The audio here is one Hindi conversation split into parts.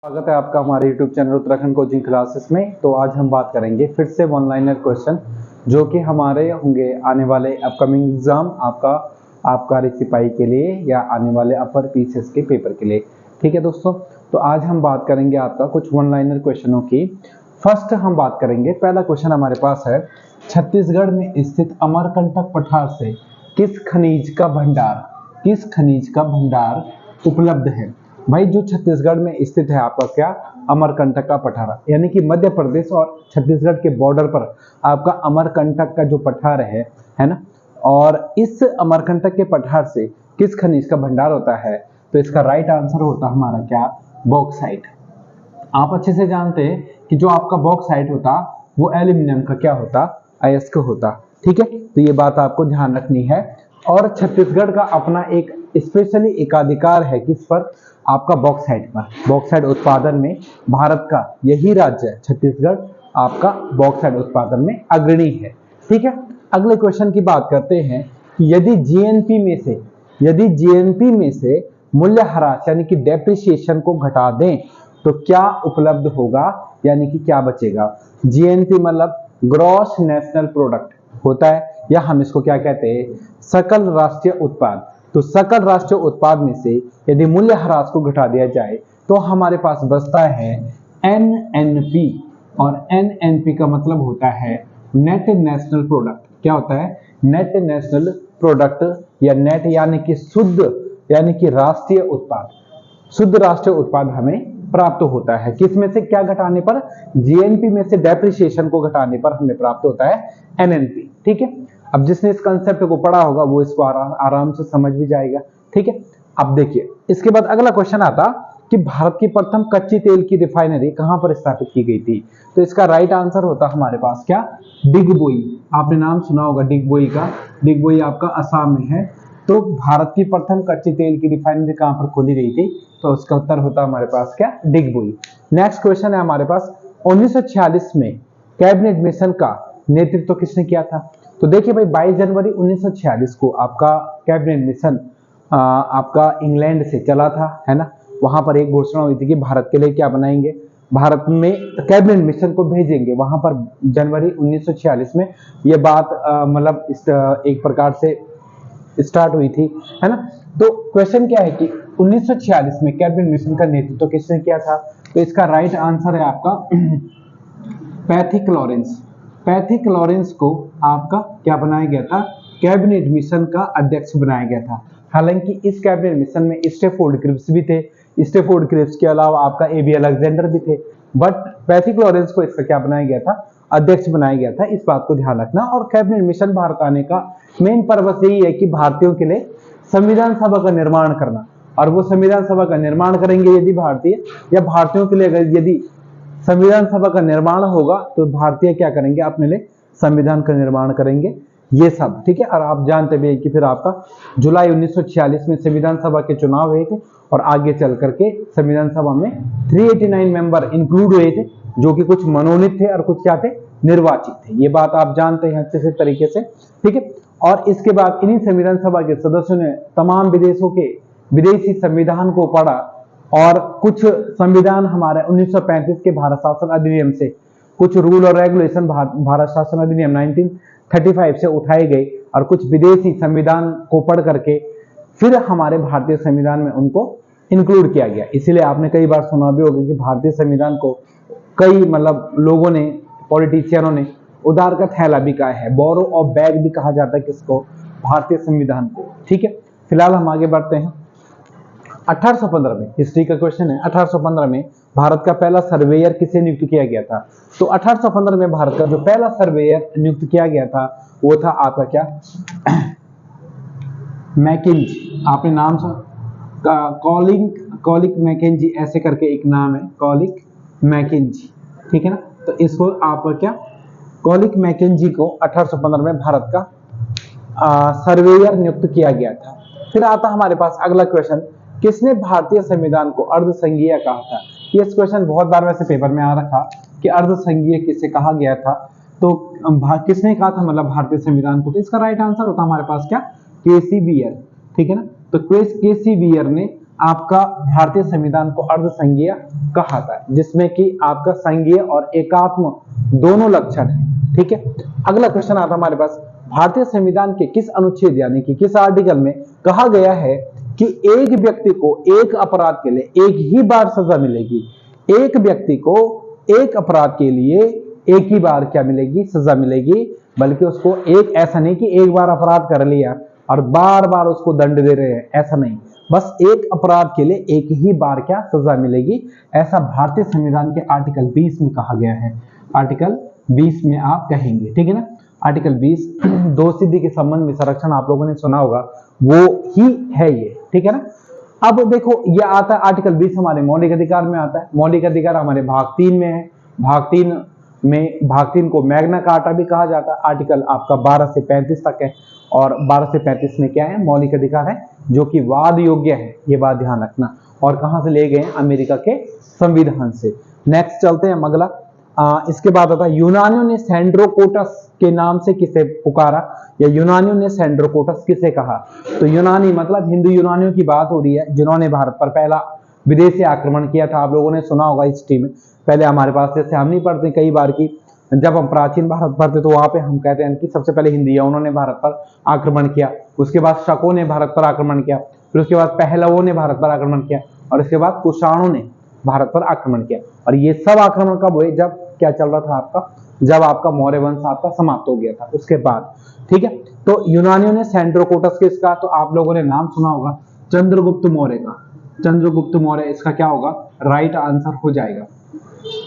स्वागत है आपका हमारे YouTube channel Uttarakhand coaching classes में। तो आज हम बात करेंगे फिर से वन लाइनर क्वेश्चन जो कि हमारे होंगे आने वाले अपकमिंग एग्जाम आपका सिपाही के लिए या आने वाले अपर पीसीएस के पेपर के लिए। ठीक है दोस्तों, तो आज हम बात करेंगे आपका कुछ वन लाइनर क्वेश्चनों की। फर्स्ट हम बात करेंगे, पहला क्वेश्चन हमारे पास है, छत्तीसगढ़ में स्थित अमरकंटक पठार से किस खनिज का भंडार उपलब्ध है। भाई जो छत्तीसगढ़ में स्थित है आपका क्या, अमरकंटक का पठार, यानी कि मध्य प्रदेश और छत्तीसगढ़ के बॉर्डर पर आपका अमरकंटक का जो पठार है ना। और इस अमरकंटक के पठार से किस खनिज का भंडार होता है, तो इसका राइट आंसर होता हमारा क्या, बॉक्साइट। आप अच्छे से जानते हैं कि जो आपका बॉक्साइट होता वो एल्यूमिनियम का क्या होता, अयस्क होता। ठीक है, तो ये बात आपको ध्यान रखनी है। और छत्तीसगढ़ का अपना एक स्पेशली एकाधिकार है किस पर, आपका बॉक्साइट पर। बॉक्साइट उत्पादन में भारत का यही राज्य है छत्तीसगढ़ आपका बॉक्साइट उत्पादन में अग्रणी है। ठीक है, अगले क्वेश्चन की बात करते हैं कि यदि जीएनपी में से मूल्यह्रास यानी कि डेप्रिसिएशन को घटा दें तो क्या उपलब्ध होगा, यानी कि क्या बचेगा। जीएनपी मतलब ग्रॉस नेशनल प्रोडक्ट होता है, या हम इसको क्या कहते हैं, सकल राष्ट्रीय उत्पाद। तो सकल राष्ट्रीय उत्पाद में से यदि मूल्यह्रास को घटा दिया जाए तो हमारे पास बचता है एनएनपी, और एनएनपी का मतलब होता है नेट नेशनल प्रोडक्ट। क्या होता है, नेट नेशनल प्रोडक्ट, या नेट यानी कि शुद्ध, यानी कि राष्ट्रीय उत्पाद। शुद्ध राष्ट्रीय उत्पाद हमें प्राप्त होता है किस में से, क्या घटाने पर, जीएनपी में से डेप्रिसिएशन को घटाने पर हमें प्राप्त होता है एनएनपी। ठीक है, अब जिसने इस कंसेप्ट को पढ़ा होगा वो इसको आराम से समझ भी जाएगा। ठीक है, अब देखिए इसके बाद अगला क्वेश्चन आता कि भारत की प्रथम कच्ची तेल की रिफाइनरी कहां पर स्थापित की गई थी। तो इसका राइट आंसर होता हमारे पास क्या, डिगबोई। आपने नाम सुना होगा डिगबोई का, डिगबोई आपका असम में है। तो भारत की प्रथम कच्ची तेल की रिफाइनरी कहां पर खोली गई थी, तो उसका उत्तर होता हमारे पास क्या, डिगबोई। नेक्स्ट क्वेश्चन है हमारे पास, 1946 में कैबिनेट मिशन का नेतृत्व किसने किया था। तो देखिए भाई 22 जनवरी 1946 को आपका कैबिनेट मिशन आपका इंग्लैंड से चला था, है ना। वहां पर एक घोषणा हुई थी कि भारत के लिए क्या बनाएंगे, भारत में कैबिनेट मिशन को भेजेंगे। वहां पर जनवरी 1946 में ये बात मतलब एक प्रकार से स्टार्ट हुई थी, है ना। तो क्वेश्चन क्या है कि 1946 में कैबिनेट मिशन का नेतृत्व किसने किया था, तो इसका राइट आंसर है आपका पैथिक लॉरेंस को आपका क्या बनाया गया था, कैबिनेट मिशन का अध्यक्ष बनाया गया था। हालांकि इस कैबिनेट मिशन में स्टेफोर्ड क्रिप्स भी थे, स्टेफोर्ड क्रिप्स के अलावा आपका एबी अलेक्जेंडर भी थे, बट पैथिक लॉरेंस को इसका क्या बनाया गया था, अध्यक्ष बनाया गया था। इस बात को ध्यान रखना। और कैबिनेट मिशन भारत आने का मेन पर्पस यही है कि भारतीयों के लिए संविधान सभा का निर्माण करना, और वो संविधान सभा का निर्माण करेंगे यदि भारतीय, या भारतीयों के लिए अगर यदि संविधान सभा का निर्माण होगा तो भारतीय क्या करेंगे, अपने लिए संविधान का निर्माण करेंगे, ये सब। ठीक है, और आप जानते भी हैं कि फिर आपका जुलाई 1946 में संविधान सभा के चुनाव हुए थे, और आगे चल करके संविधान सभा में 389 मेंबर इंक्लूड हुए थे, जो कि कुछ मनोनीत थे और कुछ क्या थे, निर्वाचित थे। ये बात आप जानते हैं अच्छे से तरीके से। ठीक है, और इसके बाद इन्हीं संविधान सभा के सदस्यों ने तमाम विदेशों के विदेशी संविधान को पढ़ा, और कुछ संविधान हमारे 1935 के भारत शासन अधिनियम से कुछ रूल और रेगुलेशन भारत शासन अधिनियम 1935 से उठाए गए, और कुछ विदेशी संविधान को पढ़ करके फिर हमारे भारतीय संविधान में उनको इंक्लूड किया गया। इसीलिए आपने कई बार सुना भी होगा कि भारतीय संविधान को कई मतलब लोगों ने, पॉलिटिशियनों ने उधार का थैला भी कहा है, बोरो ऑफ बैग भी कहा जाता है किसको, भारतीय संविधान को। ठीक है, फिलहाल हम आगे बढ़ते हैं। 1815 में, हिस्ट्री का क्वेश्चन है, 1815 में भारत का पहला सर्वेयर किसे नियुक्त किया गया था। तो 1815 में भारत का जो पहला सर्वेयर नियुक्त किया गया था वो था आपका क्या, मैकेंजी। आपने नाम सुना, कॉलिक मैकेंजी ऐसे करके एक नाम है, कॉलिक मैकेंजी। ठीक है ना, तो इसको आपका क्या, कॉलिक मैकेंजी को 1815 में भारत का सर्वेयर नियुक्त किया गया था। फिर आता हमारे पास अगला क्वेश्चन, किसने भारतीय संविधान को अर्धसंघीय कहा था। ये क्वेश्चन बहुत बार वैसे पेपर में आ रखा कि अर्धसंघीय किसे कहा गया था, तो किसने कहा था मतलब भारतीय संविधान को, तो इसका राइट आंसर होता हमारे पास क्या, केसी बियर। ठीक है ना, तो केसी बियर ने आपका भारतीय संविधान को अर्ध संघीय कहा था, जिसमें कि आपका संघीय और एकात्म दोनों लक्षण है। ठीक है, अगला क्वेश्चन आता हमारे पास, भारतीय संविधान के किस अनुच्छेद यानी कि किस आर्टिकल में कहा गया है कि एक व्यक्ति को एक अपराध के लिए एक ही बार सजा मिलेगी। एक व्यक्ति को एक अपराध के लिए एक ही बार क्या मिलेगी, सजा मिलेगी, बल्कि उसको एक, ऐसा नहीं कि एक बार अपराध कर लिया और बार बार उसको दंड दे रहे हैं, ऐसा नहीं, बस एक अपराध के लिए एक ही बार क्या सजा मिलेगी, ऐसा भारतीय संविधान के आर्टिकल 20 में कहा गया है। आर्टिकल 20 में आप कहेंगे, ठीक है ना, आर्टिकल 20 दोषसिद्धि के संबंध में संरक्षण आप लोगों ने सुना होगा, वो ही है ये, ठीक है ना। अब देखो ये आता है आर्टिकल 20 हमारे मौलिक अधिकार में आता है। मौलिक अधिकार हमारे भाग 3 में है। भाग 3 को मैग्ना कार्टा भी कहा जाता है। आर्टिकल आपका 12 से 35 तक है और 12 से 35 में क्या है, मौलिक अधिकार है जो कि वाद योग्य है, ये बात ध्यान रखना। और कहां से ले गए हैं, अमेरिका के संविधान से। नेक्स्ट चलते हैं अगला। इसके बाद आता है यूनानियों ने सेंड्रोकोटस के नाम से किसे पुकारा, या यूनानियों ने सेंड्रोकोटस किसे कहा। तो यूनानी मतलब हिंदू यूनानियों की बात हो रही है, जिन्होंने भारत पर पहला विदेशी आक्रमण किया था। आप लोगों ने सुना होगा हिस्ट्री में, पहले हमारे पास जैसे हम नहीं पढ़ते कई बार की, जब हम प्राचीन भारत पढ़ते तो वहां पे हम कहते हैं कि सबसे पहले हिंदिया उन्होंने भारत पर आक्रमण किया, उसके बाद शकों ने भारत पर आक्रमण किया, फिर उसके बाद पहलवों ने भारत पर आक्रमण किया, और इसके बाद कुषाणों ने भारत पर आक्रमण किया। और ये सब आक्रमण कब हुए, जब क्या चल रहा था आपका, जब आपका मौर्य वंश आपका समाप्त हो गया था उसके बाद, ठीक है। तो यूनानियों ने सेंड्रोकोटस किसका, तो आप लोगों ने नाम सुना होगा चंद्रगुप्त मौर्य का। चंद्रगुप्त मौर्य इसका क्या होगा, राइट आंसर हो जाएगा।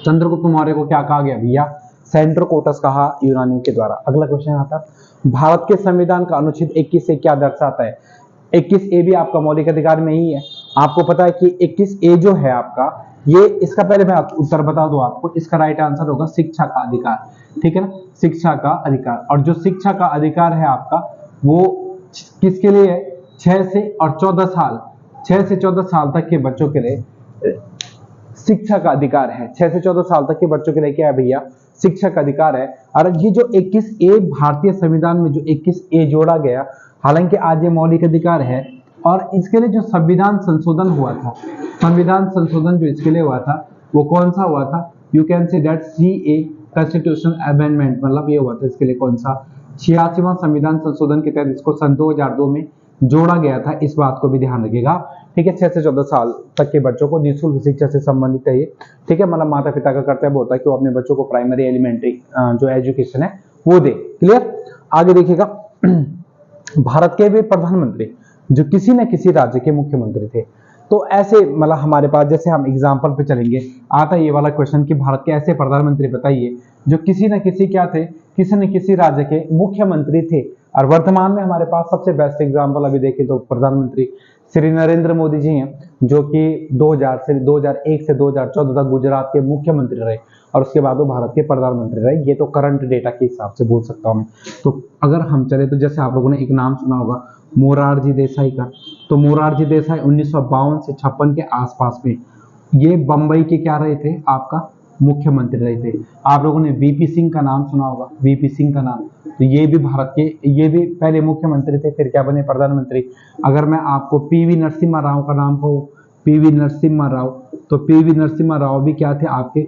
चंद्रगुप्त मौर्य को क्या कहा गया भैया, सेंड्रोकोटस कहा यूनानियों के द्वारा। अगला क्वेश्चन आता है भारत के संविधान का अनुच्छेद 21 से क्या दर्शाता है। 21A भी आपका मौलिक अधिकार में ही है। आपको पता है कि 21A जो है आपका, ये इसका पहले मैं उत्तर बता दूं आपको, इसका राइट आंसर होगा शिक्षा का अधिकार, ठीक है ना, शिक्षा का अधिकार। और जो शिक्षा का अधिकार है आपका, वो किसके लिए है, 6 से 14 साल, 6 से 14 साल तक के बच्चों के लिए शिक्षा का अधिकार है। 6 से 14 साल तक के बच्चों के लिए क्या है भैया, शिक्षा का अधिकार है। और ये जो 21A भारतीय संविधान में जो 21A जोड़ा गया, हालांकि आज ये मौलिक अधिकार है, और इसके लिए जो संविधान संशोधन हुआ था, संविधान संशोधन जो इसके लिए हुआ था वो कौन सा हुआ था, you can say that CA constitutional amendment, मतलब ये हुआ था इसके लिए कौन सा, 86वां संविधान संशोधन के तहत इसको सन 2002 में जोड़ा गया था। इस बात को भी ध्यान रखिएगा, ठीक है। 6 से 14 साल तक के बच्चों को निःशुल्क शिक्षा से संबंधित है ये, ठीक है। मतलब माता पिता का कर्तव्य होता है कि वो अपने बच्चों को प्राइमरी एलिमेंट्री जो एजुकेशन है वो दे। क्लियर, आगे देखिएगा भारत के वे प्रधानमंत्री जो किसी न किसी राज्य के मुख्यमंत्री थे। तो ऐसे मतलब हमारे पास, जैसे हम एग्जाम्पल पे चलेंगे, आता है ये वाला क्वेश्चन कि भारत के ऐसे प्रधानमंत्री बताइए जो किसी न किसी क्या थे, किसी न किसी राज्य के मुख्यमंत्री थे। और वर्तमान में हमारे पास सबसे बेस्ट एग्जाम्पल अभी देखें तो प्रधानमंत्री श्री नरेंद्र मोदी जी हैं, जो कि 2001 से 2014 तक गुजरात के मुख्यमंत्री रहे, और उसके बाद वो भारत के प्रधानमंत्री रहे। ये तो करंट डेटा के हिसाब से बोल सकता हूँ मैं। तो अगर हम चले तो जैसे आप लोगों ने एक नाम सुना होगा मोरारजी देसाई का। तो मोरारजी देसाई 1952 से 56 के आसपास में ये बंबई के क्या रहे थे, आपका मुख्यमंत्री रहे थे। आप लोगों ने वीपी सिंह का नाम सुना होगा, वीपी सिंह का नाम, तो ये भी भारत के, ये भी पहले मुख्यमंत्री थे, फिर क्या बने, प्रधानमंत्री। अगर मैं आपको पीवी नरसिम्हा राव का नाम कहूँ, पीवी नरसिम्हा राव, तो पीवी नरसिम्हा राव भी क्या थे, आपके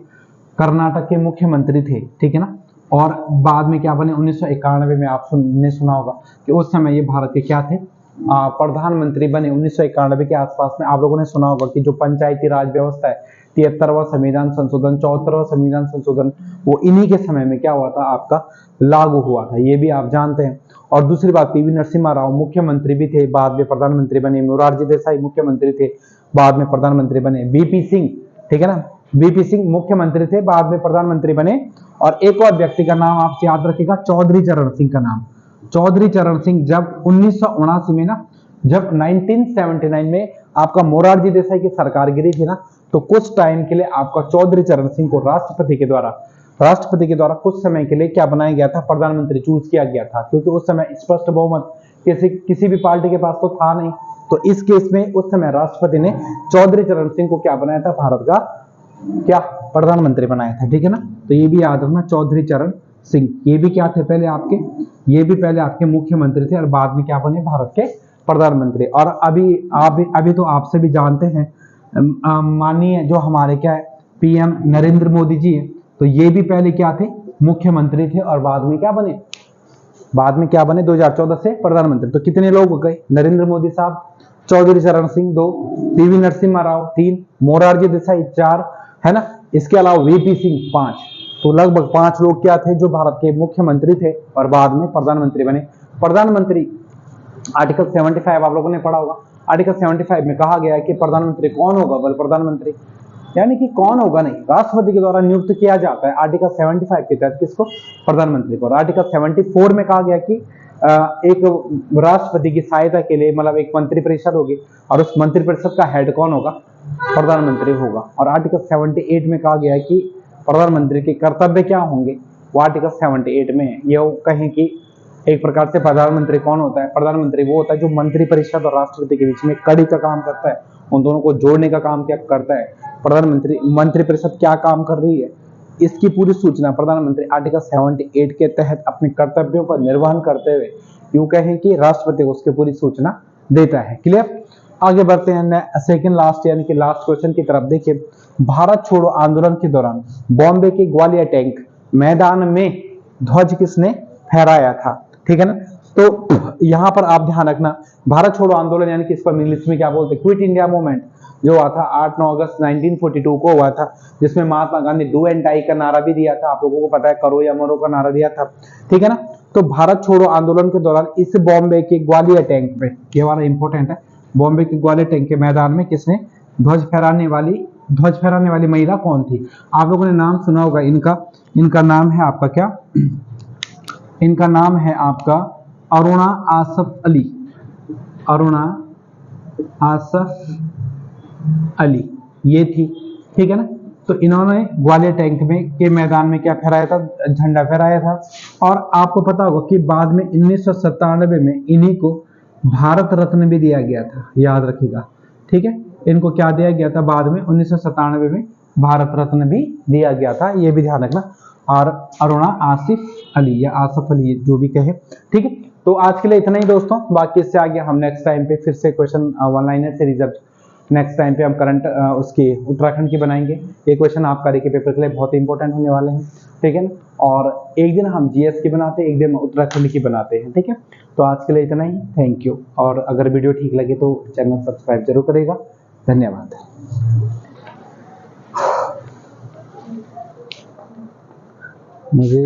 कर्नाटक के मुख्यमंत्री थे, ठीक है ना। और बाद में क्या बने, 1991 में आपने सुना होगा कि उस समय ये भारत के क्या थे, प्रधानमंत्री बने 1991 के आसपास में। आप लोगों ने सुना होगा कि जो पंचायती राज व्यवस्था है, 73वां संविधान संशोधन, 74वां संविधान संशोधन, वो इन्हीं के समय में क्या हुआ था, आपका लागू हुआ था, ये भी आप जानते हैं। और दूसरी बात, पीवी नरसिम्हा राव मुख्यमंत्री भी थे, बाद में प्रधानमंत्री बने। मोरारजी देसाई मुख्यमंत्री थे, बाद में प्रधानमंत्री बने। बीपी सिंह, ठीक है ना, बीपी सिंह मुख्यमंत्री थे, बाद में प्रधानमंत्री बने। और एक और व्यक्ति का नाम आप याद रखिएगा, चौधरी चरण सिंह का नाम। चौधरी चरण सिंह जब 1979 में ना, जब 1979 में आपका मोरारजी देसाई की सरकार गिरी थी ना, तो कुछ टाइम के लिए आपका चौधरी चरण सिंह को राष्ट्रपति के द्वारा कुछ समय के लिए क्या बनाया गया था, प्रधानमंत्री चूज किया गया था, क्योंकि उस समय स्पष्ट बहुमत किसी भी पार्टी के पास तो था नहीं। तो इस केस में उस समय राष्ट्रपति ने चौधरी चरण सिंह को क्या बनाया था, भारत का क्या प्रधानमंत्री बनाया था, ठीक है ना। तो ये भी याद रखना, चौधरी चरण सिंह, ये भी क्या थे पहले आपके, ये भी पहले आपके मुख्यमंत्री थे और बाद में क्या बने, भारत के प्रधानमंत्री। और अभी तो आपसे भी जानते हैं, माननीय जो हमारे क्या है पीएम नरेंद्र मोदी जी हैं, तो ये भी पहले क्या थे, मुख्यमंत्री थे और बाद में क्या बने 2014 से प्रधानमंत्री। तो कितने लोग हो गए, नरेंद्र मोदी साहब, चौधरी चरण सिंह 2, पीवी नरसिम्हा राव 3, मोरारजी देसाई 4, है ना, इसके अलावा वीपी सिंह 5। तो लगभग 5 लोग क्या थे जो भारत के मुख्यमंत्री थे और बाद में प्रधानमंत्री बने। प्रधानमंत्री आर्टिकल 75 आप लोगों ने पढ़ा होगा। आर्टिकल 75 में कहा गया है कि प्रधानमंत्री कौन होगा, बल प्रधानमंत्री यानी कि कौन होगा नहीं, राष्ट्रपति के द्वारा नियुक्त किया जाता है आर्टिकल 75 के तहत किसको, प्रधानमंत्री को। और आर्टिकल 74 में कहा गया कि एक राष्ट्रपति की सहायता के लिए मतलब एक मंत्रिपरिषद होगी और उस मंत्रिपरिषद का हेड कौन होगा, प्रधानमंत्री होगा। और आर्टिकल 78 में कहा गया है कि प्रधानमंत्री के कर्तव्य क्या होंगे, वो आर्टिकल 78 में ये कहें कि एक प्रकार से प्रधानमंत्री कौन होता है, प्रधानमंत्री वो होता है जो मंत्रिपरिषद और राष्ट्रपति के बीच में कड़ी का काम करता है, उन दोनों को जोड़ने का काम क्या करता है प्रधानमंत्री। मंत्रिपरिषद क्या काम कर रही है, इसकी पूरी सूचना प्रधानमंत्री आर्टिकल 78 के तहत अपने कर्तव्यों का निर्वहन करते हुए यूं कहें कि राष्ट्रपति को उसकी पूरी सूचना देता है। क्लियर। आगे बढ़ते हैं सेकंड लास्ट यानी कि लास्ट क्वेश्चन की तरफ। देखिए, भारत छोड़ो आंदोलन के दौरान बॉम्बे के ग्वालियर टैंक मैदान में ध्वज किसने फहराया था, ठीक है ना। तो यहां पर आप ध्यान रखना, भारत छोड़ो आंदोलन यानी कि इसको इंग्लिश में क्या बोलते हैं, क्विट इंडिया मूवमेंट, जो हुआ था 8-9 अगस्त 1942 को हुआ था, जिसमें Mahatma Gandhi do and die का नारा भी दिया था, आप लोगों को पता है, करो या मरो का नारा दिया था, ठीक है ना। तो भारत छोड़ो आंदोलन के दौरान इस बॉम्बे के ग्वालियर टैंक पे, ये वाला इंपॉर्टेंट है, बॉम्बे के ग्वालियर टैंक के मैदान में किसने ध्वज फहराने वाली महिला कौन थी। आप लोगों ने नाम सुना होगा इनका नाम है आपका क्या, इनका नाम है आपका अरुणा आसफ अली, अरुणा आसफ अली ये थी, ठीक है ना। तो इन्होंने ग्वालियर टैंक में के मैदान में क्या फहराया था, झंडा फहराया था। और आपको पता होगा कि बाद में 1997 में इन्हीं को भारत रत्न भी दिया गया था, याद रखिएगा, ठीक है। इनको क्या दिया गया था, बाद में 1997 में भारत रत्न भी दिया गया था, ये भी ध्यान रखना। और अरुणा आसिफ अली या आसफ अली जो भी कहे, ठीक है। तो आज के लिए इतना ही दोस्तों, बाकी इससे आगे हम नेक्स्ट टाइम पे फिर से क्वेश्चन वन लाइनर से रिजर्व नेक्स्ट टाइम पे हम करंट उसकी उत्तराखंड की बनाएंगे। ये क्वेश्चन आपका के पेपर के लिए बहुत ही इंपॉर्टेंट होने वाले हैं, ठीक है ना। और एक दिन हम जीएस की बनाते हैं, एक दिन उत्तराखंड की बनाते हैं, ठीक है। तो आज के लिए इतना ही, थैंक यू। और अगर वीडियो ठीक लगे तो चैनल सब्सक्राइब जरूर करेगा, धन्यवाद। मुझे